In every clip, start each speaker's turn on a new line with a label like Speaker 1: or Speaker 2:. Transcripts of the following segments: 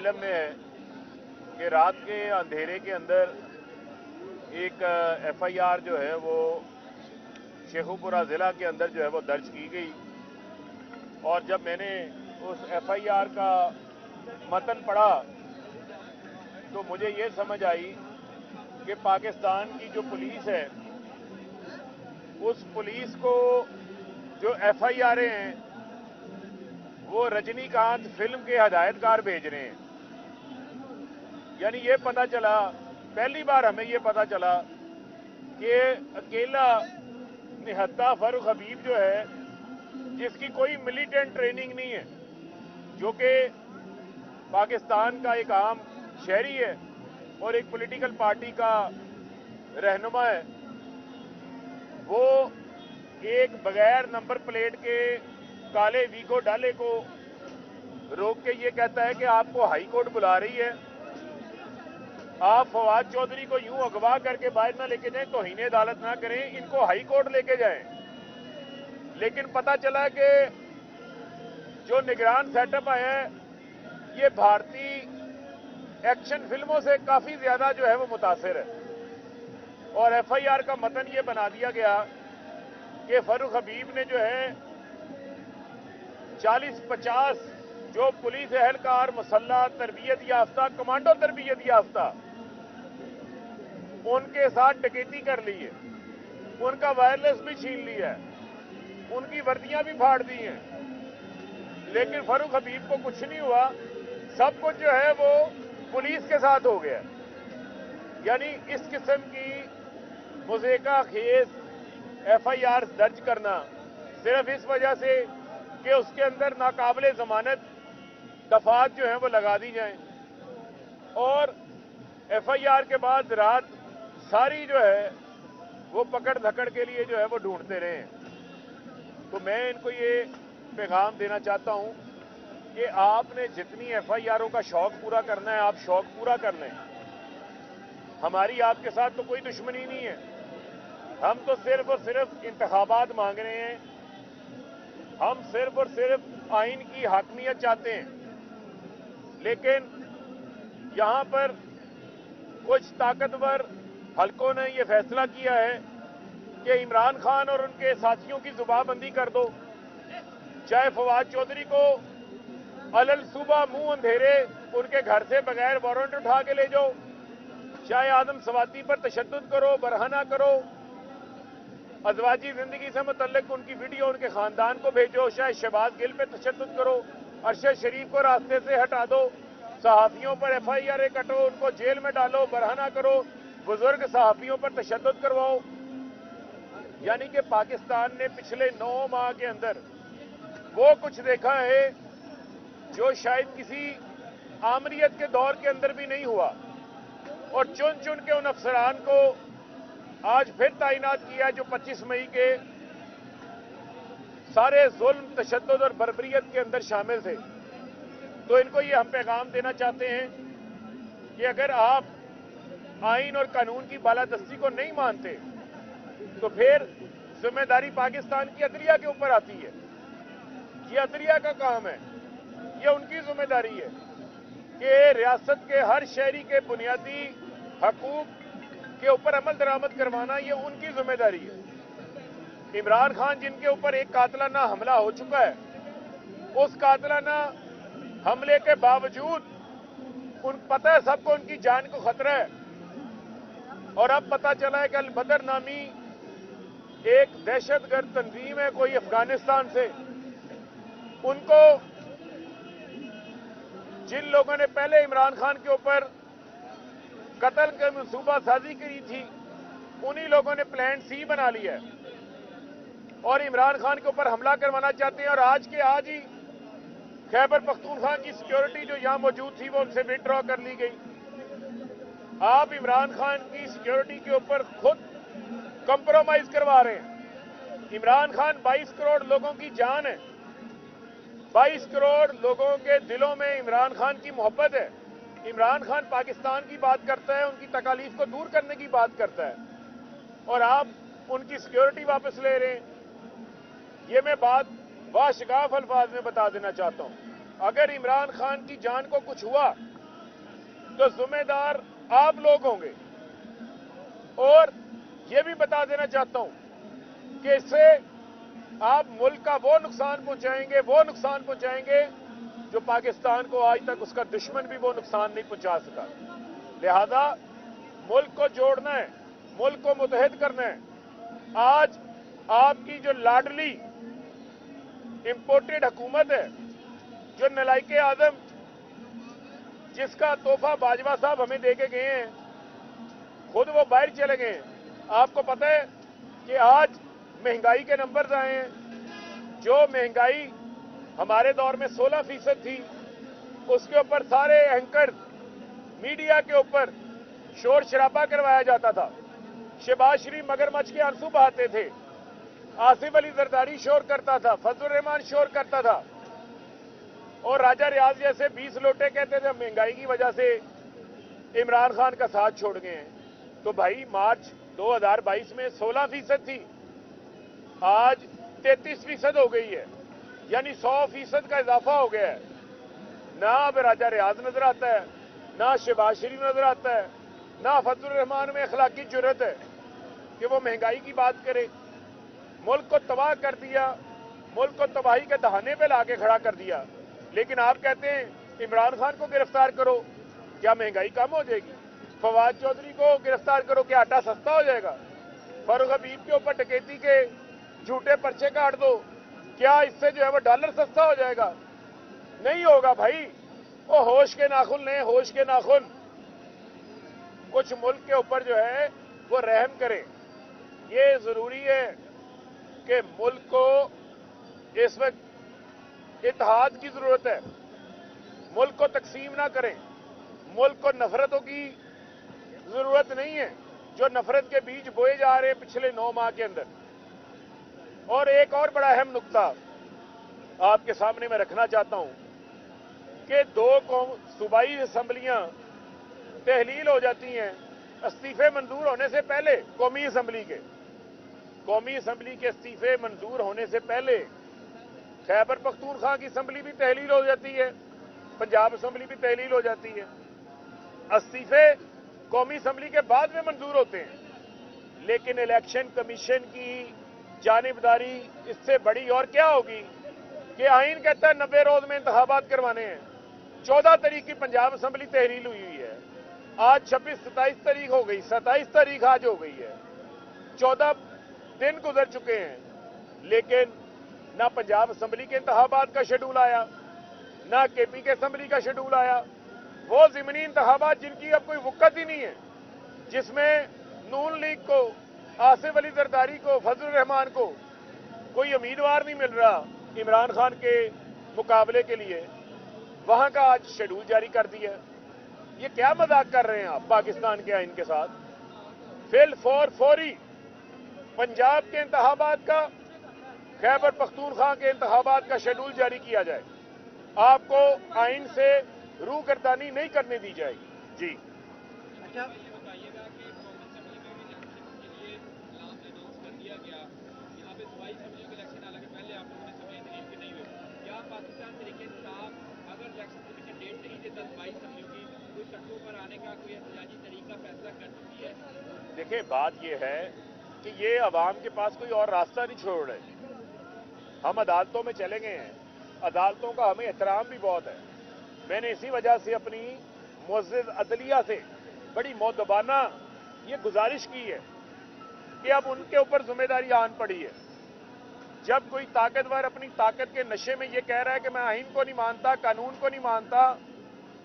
Speaker 1: علم میں ہے کہ رات کے اندھیرے کے اندر ایک ایف آئی آر جو ہے وہ شیخو پورہ ضلع کے اندر جو ہے وہ درج کی گئی، اور جب میں نے اس ایف آئی آر کا متن پڑھا تو مجھے یہ سمجھ آئی کہ پاکستان کی جو پولیس ہے اس پولیس کو جو ایف آئی آریں ہیں وہ رجنی کانت فلم کے ہدایت کار بھیج رہے ہیں۔ یعنی یہ پتا چلا، پہلی بار ہمیں یہ پتا چلا کہ اکیلا نہتہ فاروق حبیب جو ہے، جس کی کوئی ملیٹنٹ ٹریننگ نہیں ہے، جو کہ پاکستان کا ایک عام شہری ہے اور ایک پولیٹیکل پارٹی کا رہنما ہے، وہ ایک بغیر نمبر پلیٹ کے کالے ویگو ڈالے کو روک کے یہ کہتا ہے کہ آپ کو ہائی کورٹ بلا رہی ہے، آپ فواد چودھری کو یوں اغوا کر کے باہر نہ لے کے جائیں، توہین عدالت نہ کریں، ان کو ہائی کورٹ لے کے جائیں۔ لیکن پتا چلا کہ جو نگران سیٹ اپ آیا ہے یہ بھارتی ایکشن فلموں سے کافی زیادہ جو ہے وہ متاثر ہے، اور ایف آئی آر کا متن یہ بنا دیا گیا کہ فاروق حبیب نے جو ہے 40-50 جو پولیس اہلکار مسلح تربیت یافتہ کمانڈو تربیت یافتہ ان کے ساتھ ڈکیتی کر لی ہے، ان کا وائرلیس بھی چھین لیا ہے، ان کی وردیاں بھی پھاڑ دی ہیں، لیکن فاروق حبیب کو کچھ نہیں ہوا، سب کچھ جو ہے وہ پولیس کے ساتھ ہو گیا۔ یعنی اس قسم کی مضحکہ خیز ایف آئی آر درج کرنا صرف اس وجہ سے کہ اس کے اندر ناقابل ضمانت دفعات جو ہیں وہ لگا دی جائیں، اور ایف آئی آر کے بعد رات ساری جو ہے وہ پکڑ دھکڑ کے لیے جو ہے وہ ڈھونڈتے رہے ہیں۔ تو میں ان کو یہ پیغام دینا چاہتا ہوں کہ آپ نے جتنی ایف آئی آروں کا شوق پورا کرنا ہے آپ شوق پورا کر لیں، ہماری آپ کے ساتھ تو کوئی دشمنی نہیں ہے، ہم تو صرف اور صرف انتخابات مانگ رہے ہیں، ہم صرف اور صرف آئین کی حاکمیت چاہتے ہیں۔ لیکن یہاں پر کچھ طاقتور حلقوں نے یہ فیصلہ کیا ہے کہ عمران خان اور ان کے ساتھیوں کی زبان بندی کر دو، چاہے فواد چودھری کو علل صبح منہ اندھیرے ان کے گھر سے بغیر وارنٹ اٹھا کے لے جاؤ، چاہے آدم سواتی پر تشدد کرو، برہنہ کرو، ازواجی زندگی سے متعلق ان کی ویڈیو ان کے خاندان کو بھیجو، چاہے شہباز گل پہ تشدد کرو، ارشد شریف کو راستے سے ہٹا دو، صحافیوں پر ایف آئی آر کٹو، ان کو جیل میں ڈالو، برہنہ کرو، بزرگ صحافیوں پر تشدد کرواؤ۔ یعنی کہ پاکستان نے پچھلے 9 ماہ کے اندر وہ کچھ دیکھا ہے جو شاید کسی آمریت کے دور کے اندر بھی نہیں ہوا، اور چن چن کے ان افسران کو آج پھر تعینات کیا جو 25 مئی کے سارے ظلم، تشدد اور بربریت کے اندر شامل تھے۔ تو ان کو یہ ہم پیغام دینا چاہتے ہیں کہ اگر آپ آئین اور قانون کی بالادستی کو نہیں مانتے تو پھر ذمہ داری پاکستان کی عدلیہ کے اوپر آتی ہے، یہ عدلیہ کا کام ہے، یہ ان کی ذمہ داری ہے کہ ریاست کے ہر شہری کے بنیادی حقوق کے اوپر عمل درآمد کروانا، یہ ان کی ذمہ داری ہے۔ عمران خان جن کے اوپر ایک قاتلانہ حملہ ہو چکا ہے، اس قاتلانہ حملے کے باوجود ان پتہ ہے سب کو ان کی جان کو خطرہ ہے، اور اب پتہ چلا ہے کہ البدر نامی ایک دہشت گرد تنظیم ہے کوئی افغانستان سے، ان کو جن لوگوں نے پہلے عمران خان کے اوپر قتل کی منصوبہ سازی کی تھی انہی لوگوں نے پلان سی بنا لیا ہے اور عمران خان کے اوپر حملہ کروانا چاہتے ہیں، اور آج کے آج ہی خیبر پختونخوا کی سیکیورٹی جو یہاں موجود تھی وہ ان سے وڈرا کر لی گئی۔ آپ عمران خان کی سیکیورٹی کے اوپر خود کمپرومائز کروا رہے ہیں۔ عمران خان 22 کروڑ لوگوں کی جان ہے، 22 کروڑ لوگوں کے دلوں میں عمران خان کی محبت ہے۔ عمران خان پاکستان کی بات کرتا ہے، ان کی تکالیف کو دور کرنے کی بات کرتا ہے، اور آپ ان کی سیکیورٹی واپس لے رہے ہیں۔ یہ میں بات واشگاف الفاظ میں بتا دینا چاہتا ہوں۔ अगर इमरान खान की जान को कुछ हुआ तो जिम्मेदार आप लोग होंगे। और ये भी बता देना चाहता हूं कि इससे आप मुल्क का वो नुकसान पहुंचाएंगे जो पाकिस्तान को आज तक उसका दुश्मन भी वो नुकसान नहीं पहुंचा सका। लिहाजा मुल्क को जोड़ना है, मुल्क को मुत्तहिद करना है। आज आपकी जो लाडली इंपोर्टेड हुकूमत है, जो नलायके आदम, जिसका तोहफा बाजवा साहब हमें दे के गए हैं, खुद वो बाहर चले गए हैं। आपको पता है कि आज महंगाई के नंबर्स आए हैं। जो महंगाई हमारे दौर में 16% थी, उसके ऊपर सारे एंकर मीडिया के ऊपर शोर शराबा करवाया जाता था। शहबाज शरीफ मगरमच्छ के आंसू बहाते थे, आसिफ अली जरदारी शोर करता था, फजलुर रहमान शोर करता था, और राजा रियाज जैसे 20 लोटे कहते थे महंगाई की वजह से इमरान खान का साथ छोड़ गए हैं। तो भाई मार्च 2022 में 16% थी, आज 33% हो गई है, यानी 100% का इजाफा हो गया है। ना अब राजा रियाज नजर आता है, ना शहबाज शरीफ नजर आता है, ना फजलुर रहमान में अखलाकी जुर्रत है कि वो महंगाई की बात करे। मुल्क को तबाह कर दिया, मुल्क को तबाही के दहाने पे लाके खड़ा कर दिया। लेकिन आप कहते हैं इमरान खान को गिरफ्तार करो, क्या महंगाई कम हो जाएगी? फवाद चौधरी को गिरफ्तार करो, क्या आटा सस्ता हो जाएगा? फारूक हबीब के ऊपर डकैती के झूठे पर्चे काट दो, क्या इससे जो है वो डॉलर सस्ता हो जाएगा? नहीं होगा भाई। वो होश के नाखून लें, होश के नाखून। कुछ मुल्क के ऊपर जो है वो रहम करें। ये जरूरी है कि मुल्क को इस वक्त इत्तेहाद की जरूरत है। मुल्क को तकसीम ना करें, मुल्क को नफरतों की जरूरत नहीं है जो नफरत के बीज बोए जा रहे हैं पिछले 9 माह के अंदर। और एक और बड़ा अहम नुक्ता आपके सामने मैं रखना चाहता हूं कि 2 सूबाई असेंबलियां तहलील हो जाती हैं इस्तीफे मंजूर होने से पहले। कौमी असेंबली के इस्तीफे मंजूर होने से पहले खैबर पख्तूनख्वा की असेंबली भी तहलील हो जाती है, पंजाब असेंबली भी तहलील हो जाती है। इस्तीफे कौमी असेंबली के बाद में मंजूर होते हैं। लेकिन इलेक्शन कमीशन की जानिबदारी इससे बड़ी और क्या होगी कि आइन कहता है 90 रोज में इंतखाबात करवाने हैं। 14 तारीख की पंजाब असेंबली तहलील हुई है, आज 26-27 तारीख हो गई, 27 तारीख आज हो गई है, 14 दिन गुजर चुके हैं। लेकिन ना पंजाब असेंबली के इंतखाबात का शेड्यूल आया, ना केपी के असेंबली का शेड्यूल आया। वो ज़िमनी इंतखाबात जिनकी अब कोई वक़्त ही नहीं है, जिसमें नून लीग को, आसिफ अली जरदारी को, फजलुर रहमान को कोई उम्मीदवार नहीं मिल रहा इमरान खान के मुकाबले के लिए, वहां का आज शेड्यूल जारी कर दिया। ये क्या मजाक कर रहे हैं आप पाकिस्तान के आइन के साथ? फिल फौरी पंजाब के इंतखाबात का, खैबर पख्तूनख्वा के इंतखाबात का शेड्यूल जारी किया जाए। आपको आइन से रूगर्दानी नहीं करने दी जाएगी। जी
Speaker 2: अच्छा, ये बताइएगा कि लास्ट अनाउंस कर दिया गया, यहाँ पे सूबाई असेंबली के इलेक्शन, हालांकि पहले आप लोगों ने समय तरीके के नहीं हुए, क्या पाकिस्तान तरीके इंसाफ अगर इलेक्शन कमीशन डेट नहीं देता सूबाई असेंबली की, कोई सड़कों पर आने का कोई एहतजाजी तरीका फैसला कर चुकी है?
Speaker 1: देखिए, बात यह है कि ये अवाम के पास कोई और रास्ता नहीं छोड़ रहे। हम अदालतों में चले गए हैं, अदालतों का हमें एहतराम भी बहुत है। मैंने इसी वजह से अपनी मुअज़्ज़िज़ अदलिया से बड़ी मौदबाना ये गुजारिश की है कि अब उनके ऊपर जिम्मेदारी आन पड़ी है। जब कोई ताकतवर अपनी ताकत के नशे में ये कह रहा है कि मैं आइन को नहीं मानता, कानून को नहीं मानता,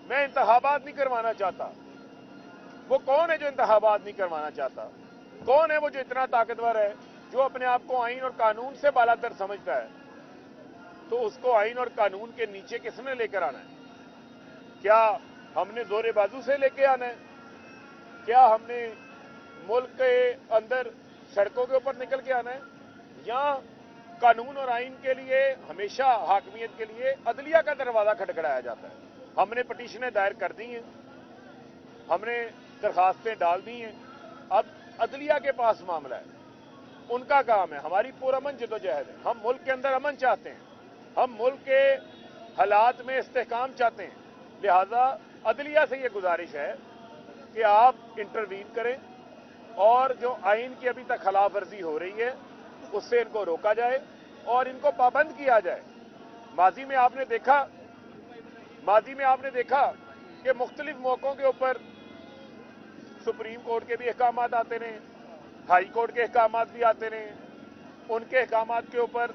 Speaker 1: मैं इंतखाबात नहीं करवाना चाहता, वो कौन है जो इंतखाबात नहीं करवाना चाहता? कौन है वो जो इतना ताकतवर है, जो अपने आप को आइन और कानून से बालातर समझता है? तो उसको आइन और कानून के नीचे किसने लेकर आना है? क्या हमने जोरे बाजू से लेके आना है? क्या हमने मुल्क के अंदर सड़कों के ऊपर निकल के आना है? या कानून और आइन के लिए हमेशा हाकमियत के लिए अदलिया का दरवाजा खटखटाया जाता है? हमने पिटीशनें दायर कर दी हैं, हमने दरखास्तें डाल दी हैं, अब अदलिया के पास मामला है, उनका काम है। हमारी पुरअमन जदोजहद है। हम मुल्क के अंदर अमन चाहते हैं, हम मुल्क के हालात में इस्तेहकाम चाहते हैं। लिहाजा अदलिया से ये गुजारिश है कि आप इंटरवीन करें और जो आइन की अभी तक खिलाफ वर्जी हो रही है उससे इनको रोका जाए और इनको पाबंद किया जाए। माजी में आपने देखा कि मुख्तलिफ मौकों के ऊपर सुप्रीम कोर्ट के भी अहकाम आते रहे, हाई कोर्ट के अहकाम भी आते रहे, उनके अहकाम के ऊपर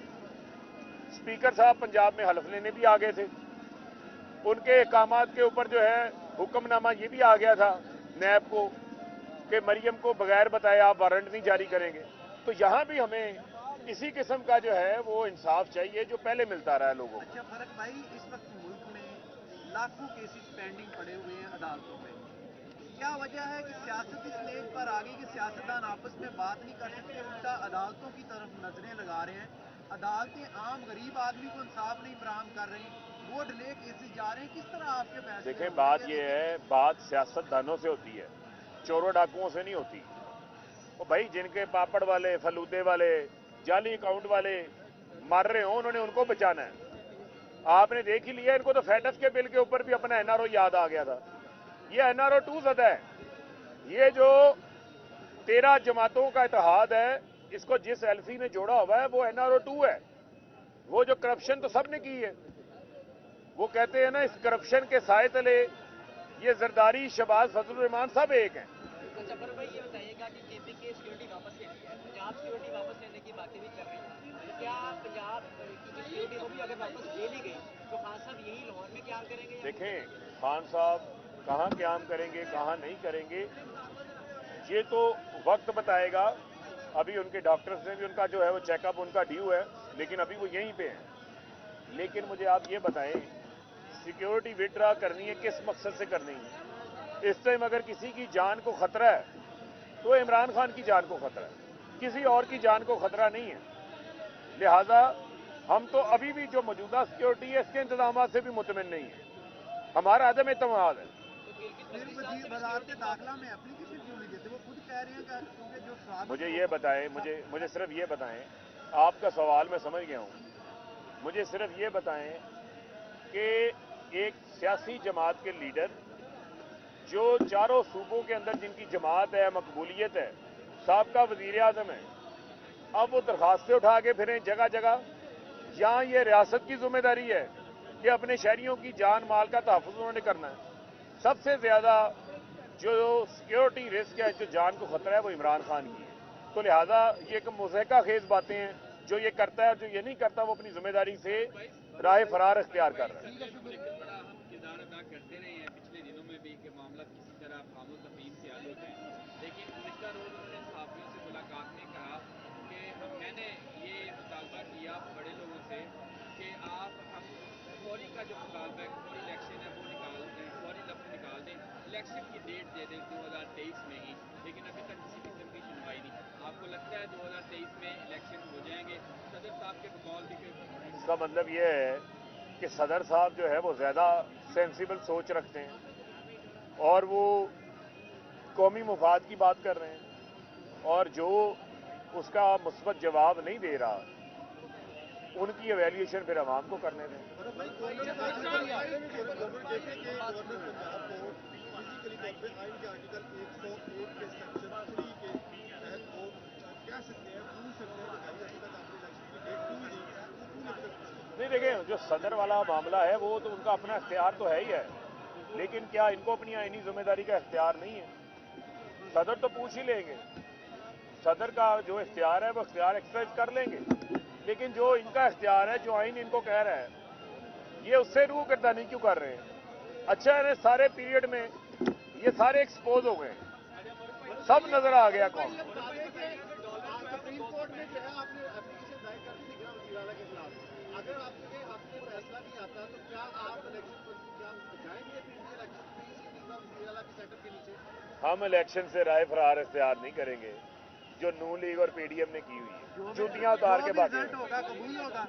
Speaker 1: स्पीकर साहब पंजाब में हलफ लेने भी आ गए थे, उनके अहकाम के ऊपर जो है हुक्मनामा ये भी आ गया था नैब को कि मरियम को बगैर बताए आप वारंट नहीं जारी करेंगे। तो यहां भी हमें इसी किस्म का जो है वो इंसाफ चाहिए जो पहले मिलता रहा है लोगों को।
Speaker 3: अच्छा फरक भाई, इस वक्त मुल्क में लाखों केसेस पेंडिंग पड़े हुए हैं अदालतों में, क्या वजह है कि सियासत इस स्टेज पर आ गई कि सियासतदान आपस में बात नहीं कर सकते, उल्टा अदालतों की तरफ नजरें लगा रहे हैं, अदालतें आम गरीब आदमी को इंसाफ नहीं फराहम कर रही, वो डिले केसेस जा रहे हैं, किस तरह आपके फैसले?
Speaker 1: देखें, बात यह है, बात सियासतदानों से होती है, चोरों डाकुओं से नहीं होती। तो भाई जिनके पापड़ वाले, फलूदे वाले, जाली अकाउंट वाले मर रहे हो, उन्होंने उनको बचाना है। आपने देख ही लिया, इनको तो फेडस के बिल के ऊपर भी अपना एनआरओ याद आ गया था। ये एनआरओ 2 ज़दा है। ये जो 13 जमातों का इत्तेहाद है, इसको जिस एलसी ने जोड़ा हुआ है वो एनआरओ 2 है। वो जो करप्शन तो सबने की है, वो कहते हैं ना, इस करप्शन के साए तले ये जरदारी, शहबाज, फजलुर रहमान सब एक हैं।
Speaker 4: अच्छा फरूख भाई, ये बताइएगा कि केपी की सिक्योरिटी वापस ले ली है, पंजाब सिक्योरिटी वापस लेने की बातें भी चल रही हैं, तो क्या पंजाब की सिक्योरिटी को भी अगर वापस ले ली गई तो खान साहब यही लाहौर में क्याम करेंगे?
Speaker 1: देखें, खान साहब कहाँ क्याम करेंगे, कहाँ नहीं करेंगे, ये तो वक्त बताएगा। अभी उनके डॉक्टर्स ने भी उनका जो है वो चेकअप उनका ड्यू है, लेकिन अभी वो यहीं पे हैं। लेकिन मुझे आप ये बताएं, सिक्योरिटी विड्रा करनी है किस मकसद से करनी है? इस टाइम अगर किसी की जान को खतरा है तो इमरान खान की जान को खतरा है, किसी और की जान को खतरा नहीं है। लिहाजा हम तो अभी भी जो मौजूदा सिक्योरिटी है इसके इंतजाम से भी मुतमिन नहीं है, हमारा अदम इत्मीनान है।
Speaker 3: वज़ारत दाखिला में एप्लीकेशन क्यों नहीं देते? वो खुद कह रहे हैं कि जो
Speaker 1: मुझे ये बताएं, मुझे सिर्फ ये बताएं, आपका सवाल मैं समझ गया हूं। मुझे सिर्फ ये बताएं कि एक सियासी जमात के लीडर जो चारों सूबों के अंदर जिनकी जमात है, मकबूलियत है, साबका वजीर आज़म है, अब वो दरखास्तें उठा के फिरें जगह जगह। यहाँ ये रियासत की जिम्मेदारी है कि अपने शहरियों की जान माल का तहफ़्फ़ुज़ उन्होंने करना है। सबसे ज़्यादा जो सिक्योरिटी रिस्क है, जो जान को खतरा है, वो इमरान खान की है। तो लिहाजा ये एक मुज़हका खेज बातें हैं, जो ये करता है और जो ये नहीं करता वो अपनी जिम्मेदारी से राह फरार इख्तियार कर रहा है।
Speaker 2: बड़ा अहम किरदार अदा करते रहे हैं पिछले दिनों में भी कि मामला किसी तरह खामोश तफहीम से हल हो जाए, लेकिन गुज़िश्ता रोज उन्होंने सहाफ़ियों से मुलाकात में कहा कि मैंने ये मुतालबा किया बड़े लोगों से कि आप हम फौरी का जो मुतालबा है, फौरी इलेक्शन है वो निकाल दें, फौरी लफ्ज़ निकाल दें, इलेक्शन की डेट दे दें 2023 में ही, लेकिन अभी तक किसी किस्म की सुनवाई नहीं। आपको लगता है 2023 में इलेक्शन हो जाएंगे? सदर साहब के बकौल भी
Speaker 1: इसका मतलब ये है कि सदर साहब जो है वो ज़्यादा सेंसिबल सोच रखते हैं और वो कौमी मुफाद की बात कर रहे हैं, और जो उसका मुस्बत जवाब नहीं दे रहा उनकी एवेल्यूएशन फिर आवाम को करने दें। नहीं, देखें, जो सदर वाला मामला है वो तो उनका अपना इख्तियार तो है ही है, लेकिन क्या इनको अपनी आईनी जिम्मेदारी का इख्तियार नहीं है? सदर तो पूछ ही लेंगे, सदर का जो इख्तियार है वो इख्तियार एक्सरसाइज कर लेंगे, लेकिन जो इनका इख्तियार है, जो आइन इनको कह रहा है, ये उससे रूह गर्दानी क्यों कर रहे हैं? अच्छा है, सारे पीरियड में ये सारे एक्सपोज हो गए, सब नजर आ गया कौन।
Speaker 3: सुप्रीम कोर्ट में जो है आपने एप्लीकेशन दायर कर दी थी वज़ीराला के खिलाफ, अगर आपने फैसला नहीं आता तो क्या आप इलेक्शन जाएंगे वज़ीराला के सेटअप के नीचे?
Speaker 1: हम इलेक्शन से राय फरार इख्तियार नहीं करेंगे, जो नून लीग और पीडीएम ने की हुई है, चूटियां उतार के बातें
Speaker 3: होगा कबूल होगा।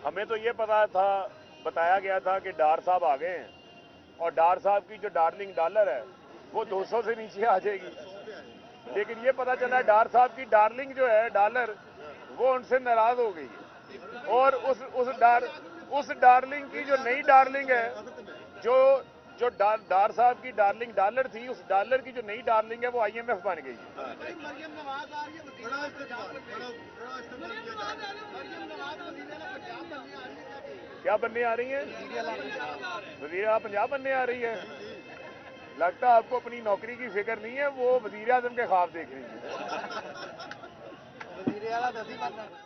Speaker 1: हमें तो ये पता था, बताया गया था कि डार साहब आ गए हैं और डार साहब की जो डार्लिंग डॉलर है वो 200 से नीचे आ जाएगी। लेकिन ये पता चला डार साहब की डार्लिंग जो है डॉलर, वो उनसे नाराज हो गई है। और उस डार्लिंग की जो नई डार्लिंग है, जो डार साहब की डार्लिंग डॉलर थी, उस डॉलर की जो नई डार्लिंग है वो IMF बन गई है।
Speaker 3: मरियम नवाज आ रही है, बड़ा इस्तेमाल, मरियम नवाज पंजाब बनने आ रही है,
Speaker 1: क्या बनने आ रही है? वजीर आला पंजाब बनने आ रही है। लगता है आपको अपनी नौकरी की फिक्र नहीं है, वो वजीर आजम के ख्वाब देख रही है।
Speaker 3: वजीर आला तो बनना